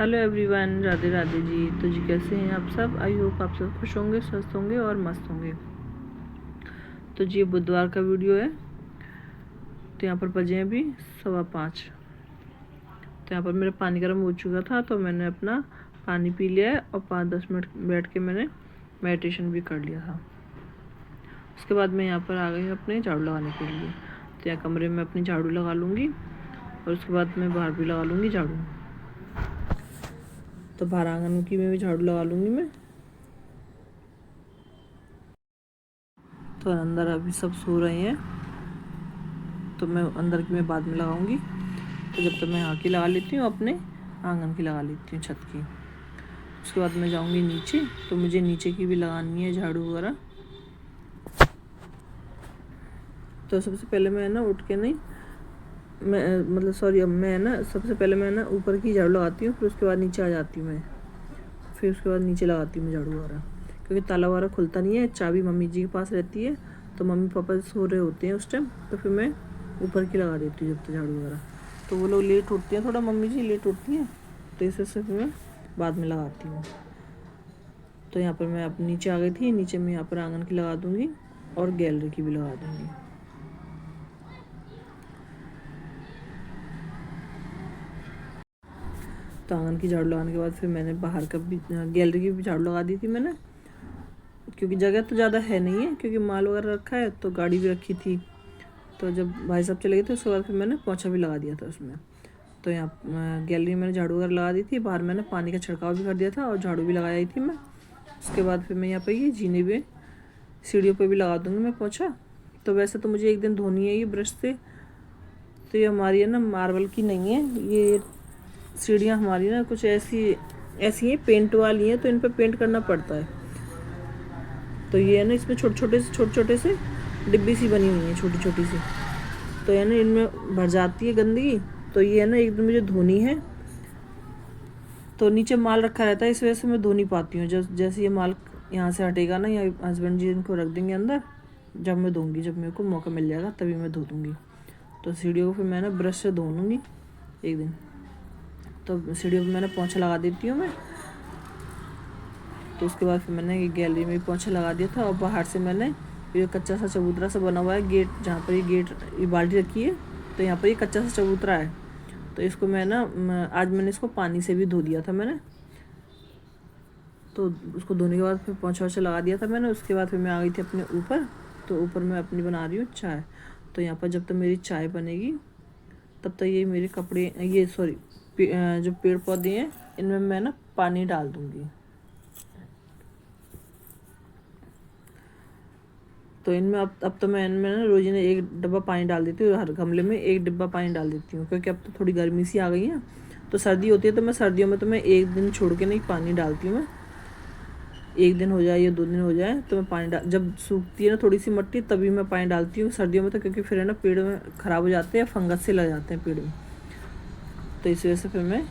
Hello everyone, Radhe Radhe ji. तो जी कैसे हैं आप सब? आई होप आप सब खुश होंगे, स्वस्थ होंगे और मस्त होंगे। तो जी बुधवार का वीडियो है। तो यहाँ पर बजे हैं अभी 5:15। तो यहाँ पर मेरा पानी गर्म हो चुका था, तो मैंने अपना पानी पी लिया है और 5-10 मिनट बैठ के मैंने मेडिटेशन भी कर लिया था। उसके बाद मैं यहाँ पर आ गई हूँ अपने झाड़ू लगाने के लिए। तो यहाँ कमरे में अपनी झाड़ू लगा लूँगी और उसके बाद मैं बाहर भी लगा लूँगी झाड़ू। तो बाहर आंगन की में भी झाड़ू लगा लूँगी मैं। तो अंदर अभी सब सो रहे हैं, तो मैं अंदर की मैं बाद में लगाऊंगी। तो जब तक मैं यहाँ की लगा लेती हूँ, अपने आंगन की लगा लेती हूँ, छत की। उसके बाद मैं जाऊँगी नीचे, तो मुझे नीचे की भी लगानी है झाड़ू वगैरह। तो सबसे पहले मैं ना उठ के नहीं मैं सबसे पहले मैं ना ऊपर की झाड़ू लगाती हूँ, फिर उसके बाद नीचे आ जाती हूँ मैं। फिर उसके बाद नीचे लगाती हूँ मैं झाड़ू वगैरह, क्योंकि ताला वगैरह खुलता नहीं है। चाबी मम्मी जी के पास रहती है, तो मम्मी पापा सो रहे होते हैं उस टाइम, तो फिर मैं ऊपर की लगा देती हूँ जब तक झाड़ू वगैरह। तो वो लोग लेट उठते हैं, थोड़ा मम्मी जी लेट उठती हैं, तो इसे सिर्फ मैं बाद में लगाती हूँ। तो यहाँ पर मैं अब नीचे आ गई थी। नीचे मैं यहाँ पर आंगन की लगा दूँगी और गैलरी की भी लगा दूँगी। तो आंगन की झाड़ू लगाने के बाद फिर मैंने बाहर का भी गैलरी की भी झाड़ू लगा दी थी मैंने, क्योंकि जगह तो ज़्यादा है नहीं है, क्योंकि माल वगैरह रखा है, तो गाड़ी भी रखी थी। तो जब भाई साहब चले गए थे, उसके बाद फिर मैंने पोंछा भी लगा दिया था उसमें। तो यहाँ गैलरी में मैंने झाड़ू वगैरह लगा दी थी। बाहर मैंने पानी का छिड़काव भी कर दिया था और झाड़ू भी लगाई थी मैं। उसके बाद फिर मैं यहाँ पर ये जीने भी सीढ़ियों पर भी लगा दूँगी मैं पोंछा। तो वैसे तो मुझे एक दिन धोनी है ये ब्रश से। तो ये हमारी है ना मार्बल की नहीं है, ये सीढ़ियाँ हमारी ना कुछ ऐसी हैं, पेंट वाली हैं, तो इन पर पेंट करना पड़ता है। तो ये है ना, इसमें छोटे छोटे से डिब्बी सी बनी हुई है, छोटी छोटी सी। तो है ना, इनमें भर जाती है गंदगी। तो ये है ना, एक दिन मुझे धोनी है। तो नीचे माल रखा रहता है, इस वजह से मैं धो नहीं पाती हूँ। जैसे ये माल यहाँ से हटेगा ना, या हस्बैंड जी इनको रख देंगे अंदर, जब मैं धोऊँगी, जब मेरे को मौका मिल जाएगा तभी मैं धो दूँगी। तो सीढ़ियों को फिर मैं ना ब्रश से धो लूँगी एक दिन। तो सीढ़ियों पर मैंने पोंछा लगा देती हूँ मैं। तो उसके बाद फिर मैंने ये गैलरी में पोंछा लगा दिया था। और बाहर से मैंने ये कच्चा सा चबूतरा सा बना हुआ है गेट, जहाँ पर ये बाल्टी रखी है, तो यहाँ पर ये कच्चा सा चबूतरा है। तो इसको मैं ना आज मैंने इसको पानी से भी धो दिया था मैंने। तो उसको धोने के बाद फिर पोंछा वोछा लगा दिया था मैंने। उसके बाद फिर मैं आ गई थी अपने ऊपर। तो ऊपर मैं अपनी बना रही हूँ चाय। तो यहाँ पर जब तक मेरी चाय बनेगी, तब तक ये मेरे कपड़े जो पेड़ पौधे हैं, इनमें मैं ना पानी डाल दूँगी। तो इनमें अब तो मैं इनमें ना रोज़ाना 1 डिब्बा पानी डाल देती हूँ। हर गमले में 1 डिब्बा पानी डाल देती हूँ, क्योंकि अब तो थोड़ी गर्मी सी आ गई है। तो सर्दी होती है, तो मैं सर्दियों में तो मैं 1 दिन छोड़ के नहीं पानी डालती हूँ मैं। 1 दिन हो जाए या 2 दिन हो जाए, तो मैं पानी जब सूखती है ना थोड़ी सी मिट्टी, तभी मैं पानी डालती हूँ सर्दियों में। तो क्योंकि फिर है ना, पेड़ में ख़राब हो जाते हैं, फंगस से लग जाते हैं पेड़ में। तो इस वजह से फिर मैं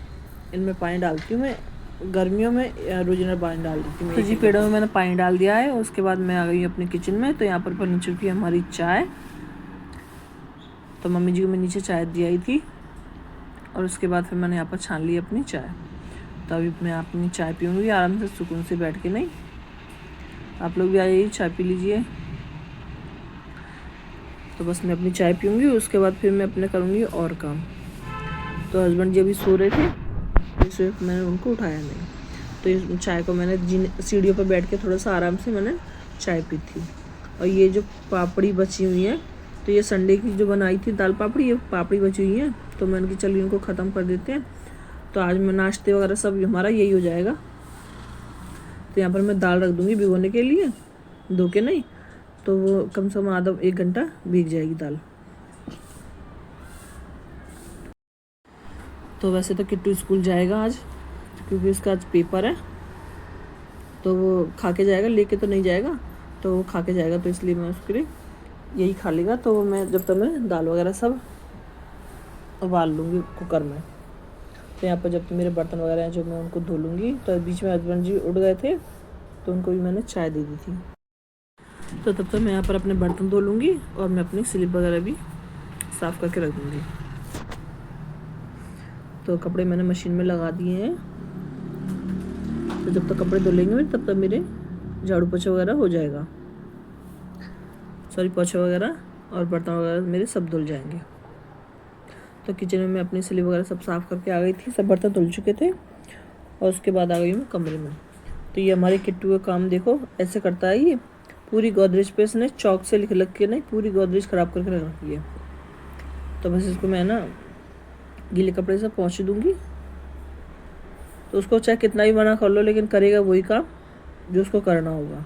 इनमें पानी डालती हूँ मैं। गर्मियों में रोजाना पानी डाल देती हूँ। तो जी पेड़ों में मैंने पानी डाल दिया है। उसके बाद मैं आ गई हूँ अपने किचन में। तो यहाँ पर बन चुकी है हमारी चाय। तो मम्मी जी को मैं नीचे चाय दी आई थी, और उसके बाद फिर मैंने यहाँ पर छान ली अपनी चाय। तो अभी मैं अपनी चाय पीऊँगी आराम से, सुकून से बैठ के। नहीं, आप लोग भी आइए, चाय पी लीजिए। तो बस मैं अपनी चाय पीऊँगी, उसके बाद फिर मैं अपने करूँगी और काम। तो हस्बैंड जी अभी सो रहे थे, इसलिए मैंने उनको उठाया नहीं। तो इस चाय को मैंने सीढ़ियों पर बैठ के थोड़ा सा आराम से मैंने चाय पी थी। और ये जो पापड़ी बची हुई है, तो ये संडे की जो बनाई थी दाल पापड़ी, ये पापड़ी बची हुई है। तो मैंने कहा चलिए इनको ख़त्म कर देते हैं। तो आज मैं नाश्ते वगैरह सब हमारा यही हो जाएगा। तो यहाँ पर मैं दाल रख दूँगी भिगोने के लिए, धो के नहीं, तो वो कम से कम आधा 1 घंटा भीग जाएगी दाल। तो वैसे तो किट्टू स्कूल जाएगा आज, क्योंकि उसका आज पेपर है। तो वो खा के जाएगा, लेके तो नहीं जाएगा, तो वो खा के जाएगा। तो इसलिए मैं उसके लिए यही खा लेगा। तो मैं जब तक मैं दाल वगैरह सब उबाल लूँगी कुकर में। तो यहाँ पर जब तक मेरे बर्तन वगैरह हैं जो मैं उनको धो लूँगी। तो बीच में हस्बैंड जी उठ गए थे, तो उनको भी मैंने चाय दे दी थी। तो तब तक मैं यहाँ पर अपने बर्तन धो लूँगी, और मैं अपनी स्लिप वगैरह भी साफ़ करके रख दूँगी। तो कपड़े मैंने मशीन में लगा दिए हैं। तो जब तक कपड़े धुल लेंगे मेरे तब तक मेरे झाड़ू पोछा वगैरह हो जाएगा, सॉरी पोछा वगैरह और बर्तन वगैरह मेरे सब धुल जाएंगे। तो किचन में मैं अपनी स्लीव वगैरह सब साफ़ करके आ गई थी, सब बर्तन धुल चुके थे और उसके बाद आ गई मैं कमरे में। तो ये हमारे किट्टू का काम देखो ऐसे करता है, ये पूरी गोदरेज पे इसने चौक से लिख के नहीं पूरी गोदरेज ख़राब करके रख रखी है। तो बस इसको मैं ना गीले कपड़े से पोंछ दूँगी। तो उसको चाहे कितना भी मना कर लो लेकिन करेगा वही काम जो उसको करना होगा।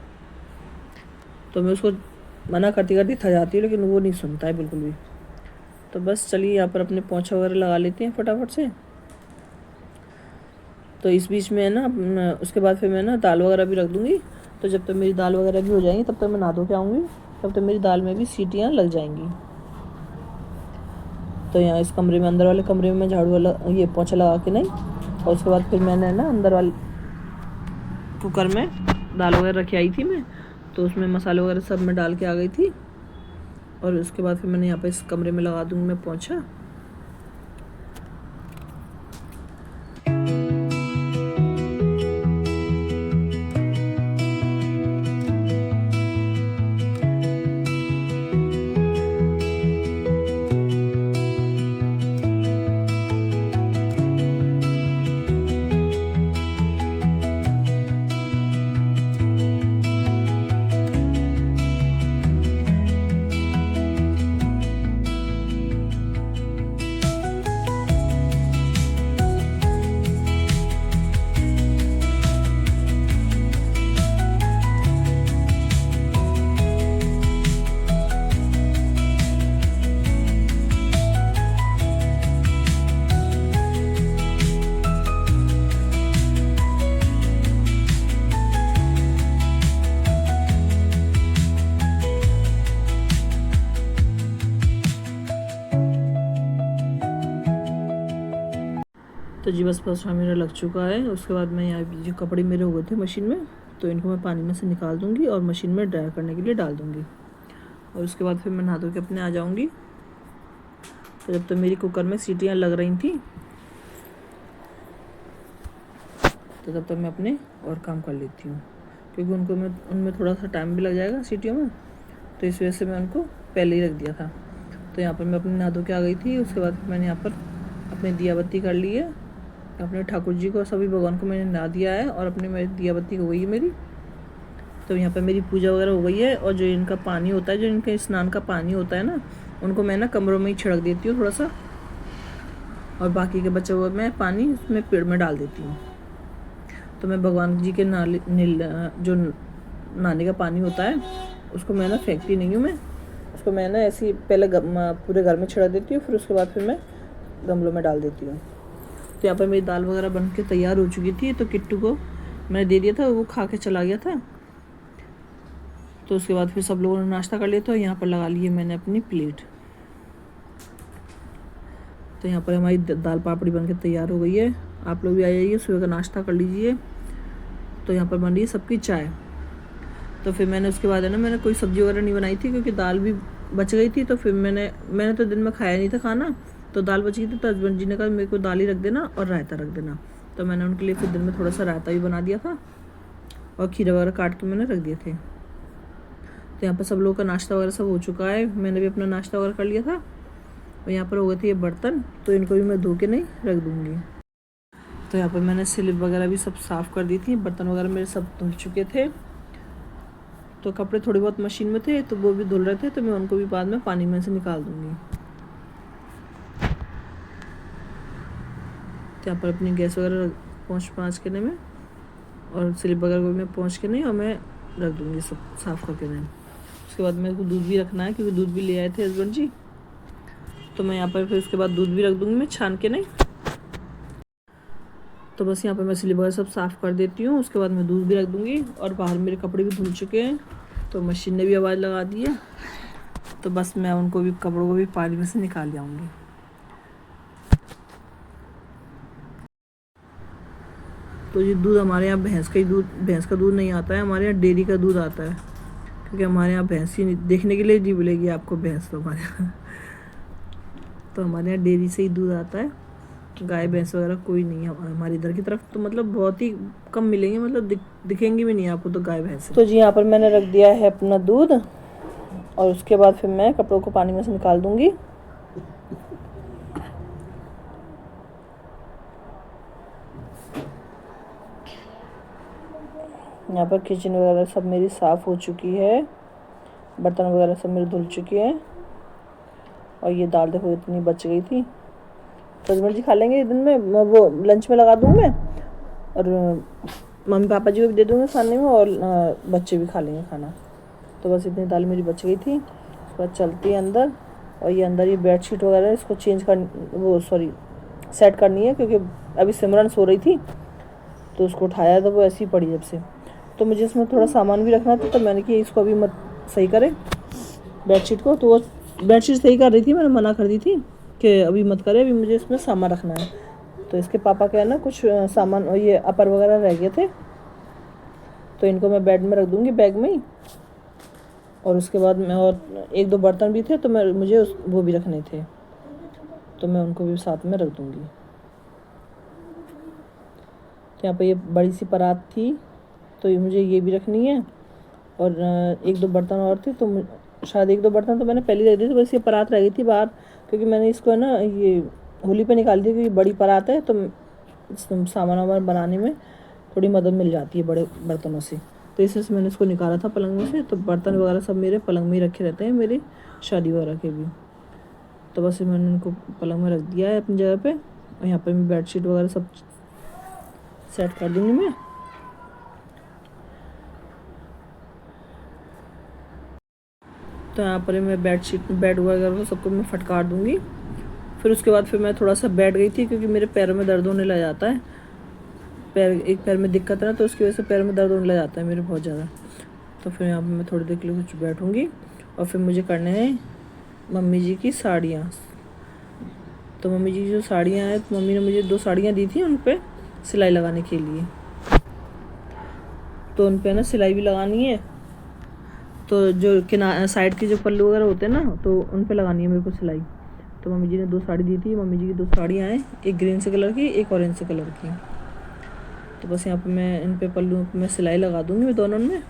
तो मैं उसको मना करती करती थक जाती हूँ लेकिन वो नहीं सुनता है बिल्कुल भी। तो बस चलिए यहाँ पर अपने पोंछा वगैरह लगा लेते हैं फटाफट से। तो इस बीच में है ना उसके बाद फिर मैं ना दाल वगैरह भी रख दूँगी। तो जब तक मेरी दाल वगैरह भी हो जाएंगी तब तक मैं नहा धो के आऊँगी, तब तक मेरी दाल में भी सीटियाँ लग जाएंगी। तो यहाँ इस कमरे में अंदर वाले कमरे में मैं झाड़ू वाला ये पोंछा लगा के नहीं, और उसके बाद फिर मैंने ना अंदर वाले कुकर में दाल वगैरह रखी आई थी मैं, तो उसमें मसाले वगैरह सब मैं डाल के आ गई थी। और उसके बाद फिर मैंने यहाँ पे इस कमरे में लगा दूँगी मैं पोंछा। तो जी बस पोछा मेरा लग चुका है। उसके बाद मैं यहाँ जो कपड़े मेरे हो गए थे मशीन में, तो इनको मैं पानी में से निकाल दूँगी और मशीन में ड्राई करने के लिए डाल दूँगी। और उसके बाद फिर मैं नहा धो के अपने आ जाऊँगी। तो जब तक मेरी कुकर में सीटियाँ लग रही थी तो तब तक मैं अपने और काम कर लेती हूँ, क्योंकि उनमें थोड़ा सा टाइम भी लग जाएगा सीटियों में, तो इस वजह से मैं उनको पहले ही रख दिया था। तो यहाँ पर मैं अपने नहा धो के आ गई थी। उसके बाद मैंने यहाँ पर अपनी दिया बत्ती कर ली है, अपने ठाकुर जी को सभी भगवान को मैंने नहा दिया है और अपने मेरी दिया बत्ती हो गई है मेरी। तो यहाँ पर मेरी पूजा वगैरह हो गई है। और जो इनका पानी होता है, जो इनके स्नान का पानी होता है ना, उनको मैं ना कमरों में ही छिड़क देती हूँ थोड़ा सा, और बाकी के बचा हुआ मैं पानी उसमें पेड़ में डाल देती हूँ। तो मैं भगवान जी के जो नहाने का पानी होता है उसको मैं ना फेंकती नहीं हूँ, मैं उसको मैं ना ऐसे ही पहले पूरे घर में छिड़क देती हूँ, फिर उसके बाद फिर मैं गमलों में डाल देती हूँ। तो यहाँ पर मेरी दाल वगैरह बन के तैयार हो चुकी थी। तो किट्टू को मैंने दे दिया था, वो खा के चला गया था। तो उसके बाद फिर सब लोगों ने नाश्ता कर लिया था। यहाँ पर लगा लिए मैंने अपनी प्लेट। तो यहाँ पर हमारी दाल पापड़ी बन के तैयार हो गई है। आप लोग भी आ जाइए, सुबह का नाश्ता कर लीजिए। तो यहाँ पर बन रही है सबकी चाय। तो फिर मैंने उसके बाद है ना मैंने कोई सब्ज़ी वगैरह नहीं बनाई थी, क्योंकि दाल भी बच गई थी। तो फिर मैंने तो दिन में खाया नहीं था खाना, तो दाल बच गई थी। तो हस्बैंड जी ने कहा मेरे को दाल ही रख देना और रायता रख देना। तो मैंने उनके लिए फिर दिन में थोड़ा सा रायता भी बना दिया था और खीरा वगैरह काट के मैंने रख दिए थे। तो यहाँ पर सब लोगों का नाश्ता वगैरह सब हो चुका है। मैंने भी अपना नाश्ता वगैरह कर लिया था। और यहाँ पर हो गए थे ये बर्तन, तो इनको भी मैं धो के नहीं रख दूँगी। तो यहाँ पर मैंने स्लिप वगैरह भी सब साफ़ कर दी थी। बर्तन वगैरह मेरे सब धुल चुके थे। तो कपड़े थोड़े बहुत मशीन में थे तो वो भी धुल रहे थे, तो मैं उनको भी बाद में पानी में से निकाल दूँगी। तो यहाँ पर अपनी गैस वगैरह पोंछ के नहीं मैं, और स्लिप वगैरह को मैं पोंछ के नहीं और मैं रख दूँगी सब साफ़ करके नहीं। उसके बाद मेरे को दूध भी रखना है, क्योंकि दूध भी ले आए थे हस्बैंड जी। तो मैं यहाँ पर फिर उसके बाद दूध भी रख दूँगी मैं छान के नहीं। तो बस यहाँ पर मैं स्लिप वगैरह सब साफ़ कर देती हूँ। उसके बाद मैं दूध भी रख दूँगी। और बाहर मेरे कपड़े भी धुल चुके हैं, तो मशीन ने भी आवाज़ लगा दी है। तो बस मैं उनको भी कपड़ों को भी पानी में से निकाल जाऊँगी। तो ये दूध हमारे यहाँ भैंस का दूध नहीं आता है, हमारे यहाँ डेयरी का दूध आता है, क्योंकि हमारे यहाँ भैंस ही देखने के लिए नहीं मिलेगी आपको भैंस। तो हमारे यहाँ डेयरी से ही दूध आता है। गाय भैंस वगैरह कोई नहीं है हमारे इधर की तरफ, तो मतलब बहुत ही कम मिलेंगे, मतलब दिखेंगे भी नहीं आपको तो गाय भैंस। तो जी यहाँ पर मैंने रख दिया है अपना दूध, और उसके बाद फिर मैं कपड़ों को पानी में से निकाल दूंगी। यहाँ पर किचन वगैरह सब मेरी साफ़ हो चुकी है, बर्तन वगैरह सब मेरे धुल चुके हैं। और ये दाल देखो इतनी बच गई थी, तो हस्बैंड जी खा लेंगे दिन में, वो लंच में लगा दूँगी मैं, और मम्मी पापा जी को भी दे दूँगी खाने में, और बच्चे भी खा लेंगे खाना। तो बस इतनी दाल मेरी बच गई थी। उसके बाद चलती है अंदर, और ये अंदर ये बेडशीट वगैरह इसको चेंज सेट करनी है, क्योंकि अभी सिमरन सो रही थी तो उसको उठाया था, वो ऐसी ही पड़ी जब से। तो मुझे इसमें थोड़ा सामान भी रखना था, तो मैंने कि इसको अभी मत सही करे बेडशीट को। तो वो बेडशीट सही कर रही थी, मैंने मना कर दी थी कि अभी मत करे, अभी मुझे इसमें सामान रखना है। तो इसके पापा का है ना कुछ सामान, और ये अपर वगैरह रह गए थे, तो इनको मैं बेड में रख दूँगी बैग में ही। और उसके बाद मैं, और एक दो बर्तन भी थे तो मुझे वो भी रखने थे, तो मैं उनको भी साथ में रख दूँगी। तो यहाँ पर ये बड़ी सी परात थी, तो मुझे ये भी रखनी है। और एक दो बर्तन और थे, तो शायद एक दो बर्तन तो मैंने पहले रख दी थी, बस ये परात रह गई थी बाहर, क्योंकि मैंने इसको है ना ये होली पे निकाल दी, क्योंकि बड़ी परात है, तो सामान वामान बनाने में थोड़ी मदद मिल जाती है बड़े बर्तनों से। तो इससे मैंने इसको निकाला था पलंग में से। तो बर्तन वगैरह सब मेरे पलंग में ही रखे रहते हैं, मेरी शादी वगैरह के भी। तो बस मैंने इनको पलंग में रख दिया है अपनी जगह पे। और यहाँ पर मैं बेडशीट वगैरह सब सेट कर दूँगी मैं। तो यहाँ पर मैं बेड वगैरह को सबको मैं फटकार दूँगी। फिर उसके बाद फिर मैं थोड़ा सा बैठ गई थी, क्योंकि मेरे पैरों में दर्द होने लग जाता है। एक पैर में दिक्कत है ना, तो उसकी वजह से पैर में दर्द होने लग जाता है मेरे बहुत ज़्यादा। तो फिर यहाँ पर मैं थोड़ी देर के लिए कुछ बैठूँगी, और फिर मुझे करने हैं मम्मी जी की साड़ियाँ। तो मम्मी जी की जो साड़ियाँ हैं, तो मम्मी ने मुझे 2 साड़ियाँ दी थी उन पर सिलाई लगाने के लिए। तो उन पर ना सिलाई भी लगानी है, तो जो साइड के जो पल्लू वगैरह होते हैं ना, तो उन पे लगानी है मेरे को सिलाई। तो मम्मी जी ने 2 साड़ी दी थी। मम्मी जी की 2 साड़ियाँ हैं, एक ग्रीन से कलर की, एक ऑरेंज से कलर की। तो बस यहाँ पे मैं इन पे पल्लू में सिलाई लगा दूँगी दोनों में।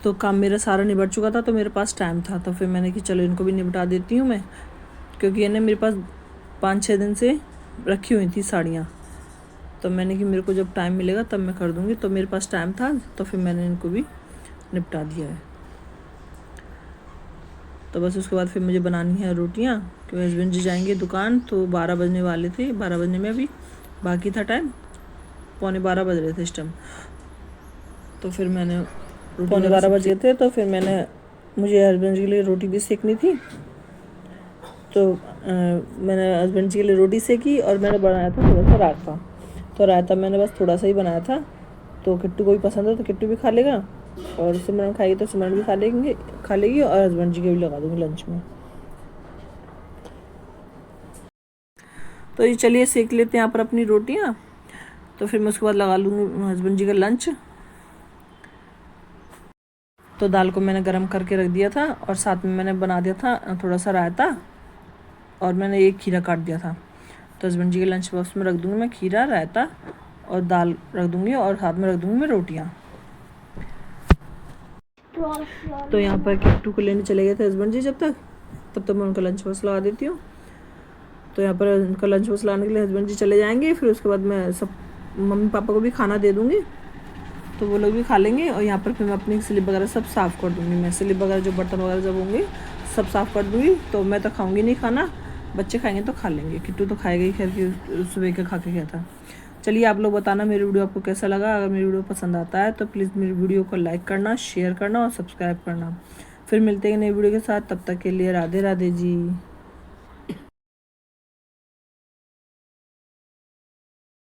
तो काम मेरा सारा निबट चुका था, तो मेरे पास टाइम था, तो फिर मैंने कि चलो इनको भी निपटा देती हूँ मैं, क्योंकि इन्हें मेरे पास 5-6 दिन से रखी हुई थी साड़ियाँ। तो मैंने कि मेरे को जब टाइम मिलेगा तब मैं कर दूँगी। तो मेरे पास टाइम था, तो फिर मैंने इनको भी निपटा दिया है। तो बस उसके बाद फिर मुझे बनानी है रोटियाँ, क्योंकि हस्बैंड जी जाएंगे दुकान, तो 12 बजने वाले थे। 12 बजने में अभी बाकी था टाइम, 11:45 बज रहे थे इस टाइम। तो फिर मैंने 11:45 बज गए थे, तो फिर मुझे हस्बैंड जी के लिए रोटी भी सेकनी थी। तो मैंने हस्बैंड जी के लिए रोटी सेकी, और मैंने बनाया था थोड़ा सा रायता। तो रायता मैंने बस थोड़ा सा ही बनाया था, तो किट्टू को भी पसंद है, तो किट्टू भी खा लेगा, और सिमरन खाएगी तो सिमरन भी खा लेगी, और हस्बैंड जी के भी लगा दूँगी लंच में। तो ये चलिए सेक लेते हैं यहाँ पर अपनी रोटियाँ, तो फिर मैं उसके बाद लगा लूँगी हस्बैंड जी का लंच। तो दाल को मैंने गरम करके रख दिया था, और साथ में मैंने बना दिया था थोड़ा सा रायता, और मैंने एक खीरा काट दिया था। तो हस्बैंड जी के लंच बॉक्स में रख दूँगी मैं खीरा, रायता और दाल रख दूँगी, और साथ में रख दूँगी मैं रोटियाँ। तो यहाँ पर किट्टू को लेने चले गए थे हस्बैंड जी तब तक मैं उनका लंच बॉक्स लगा देती हूँ। तो यहाँ पर उनका लंच बॉक्स लाने के लिए हस्बैंड जी चले जाएंगे, फिर उसके बाद मैं सब मम्मी पापा को भी खाना दे दूँगी, तो वो लोग भी खा लेंगे। और यहाँ पर फिर मैं अपनी स्लिप वगैरह सब साफ़ कर दूँगी। मैं स्लिप वगैरह जो बर्तन वगैरह जब होंगे सब साफ़ कर दूँगी। तो मैं तो खाऊँगी नहीं खाना, बच्चे खाएंगे तो खा लेंगे। किट्टू तो खाएगा ही, खैर कि सुबह का खा के गया था। चलिए आप लोग बताना मेरी वीडियो आपको कैसा लगा। अगर मेरी वीडियो पसंद आता है तो प्लीज़ मेरी वीडियो को लाइक करना, शेयर करना और सब्सक्राइब करना। फिर मिलते हैं नई वीडियो के साथ, तब तक के लिए राधे राधे जी।